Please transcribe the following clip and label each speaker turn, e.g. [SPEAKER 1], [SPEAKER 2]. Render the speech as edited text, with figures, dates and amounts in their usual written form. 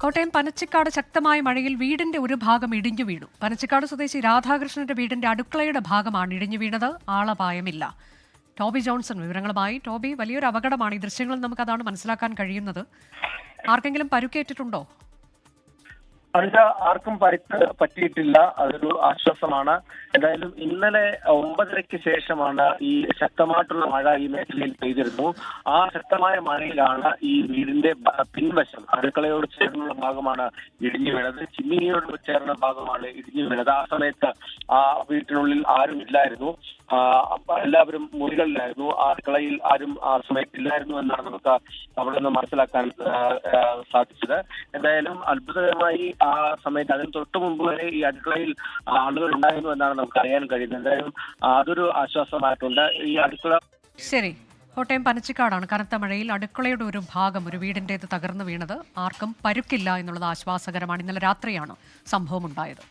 [SPEAKER 1] കോട്ടയം പനച്ചിക്കാട് ശക്തമായ മഴയിൽ വീടിന്റെ ഒരു ഭാഗം ഇടിഞ്ഞു വീണു. പനച്ചിക്കാട് സ്വദേശി രാധാകൃഷ്ണന്റെ വീടിന്റെ അടുക്കളയുടെ ഭാഗമാണ് ഇടിഞ്ഞു വീണത്. ആളപായമില്ല. ടോബി ജോൺസൺ വിവരങ്ങളുമായി. ടോബി, വലിയൊരു അപകടമാണ്. ഈ ദൃശ്യങ്ങളിൽ നമുക്കതാണ് മനസ്സിലാക്കാൻ കഴിയുന്നത്. ആർക്കെങ്കിലും പരുക്കേറ്റിട്ടുണ്ടോ?
[SPEAKER 2] അതിന് ആർക്കും പരിക്ക് പറ്റിയിട്ടില്ല. അതൊരു ആശ്വാസമാണ്. എന്തായാലും ഇന്നലെ 9:30-ക്ക് ശേഷമാണ് ഈ ശക്തമായിട്ടുള്ള മഴ ഈ മേഖലയിൽ പെയ്തിരുന്നു. ആ ശക്തമായ മഴയിലാണ് ഈ വീടിന്റെ പിൻവശം, അടുക്കളയോട് ചേർന്നുള്ള ഭാഗമാണ് ഇടിഞ്ഞു വീണത്. ചിമ്മിനിയോട് ചേർന്ന ഭാഗമാണ് ഇടിഞ്ഞു വീണത്. ആ സമയത്ത് ആ വീട്ടിനുള്ളിൽ ആരും ഇല്ലായിരുന്നു. എല്ലാവരും മുറികളിലായിരുന്നു. അടുക്കളയിൽ ആരും ആ സമയത്ത് ഇല്ലായിരുന്നു എന്നാണ് നമുക്ക് അവിടെ നിന്ന് മനസ്സിലാക്കാൻ സാധിച്ചത്. എന്തായാലും അത്ഭുതകരമായി ആ സമയത്ത് അതിന് തൊട്ട് മുമ്പ് വരെ ഈ അടുക്കളയിൽ ആളുകൾ ഉണ്ടായിരുന്നു എന്നാണ് നമുക്ക് അറിയാൻ കഴിയുന്നത്. എന്തായാലും അതൊരു ആശ്വാസമായിട്ടുണ്ട്. ഈ അടുക്കള
[SPEAKER 1] ശരി, കോട്ടയം പനച്ചിക്കാടാണ് കനത്ത മഴയിൽ അടുക്കളയുടെ ഒരു ഭാഗം, ഒരു വീടിൻ്റേത് തകർന്നു വീണത്. ആർക്കും പരുക്കില്ല എന്നുള്ളത് ആശ്വാസകരമാണ്. ഇന്നലെ രാത്രിയാണ് സംഭവം ഉണ്ടായത്.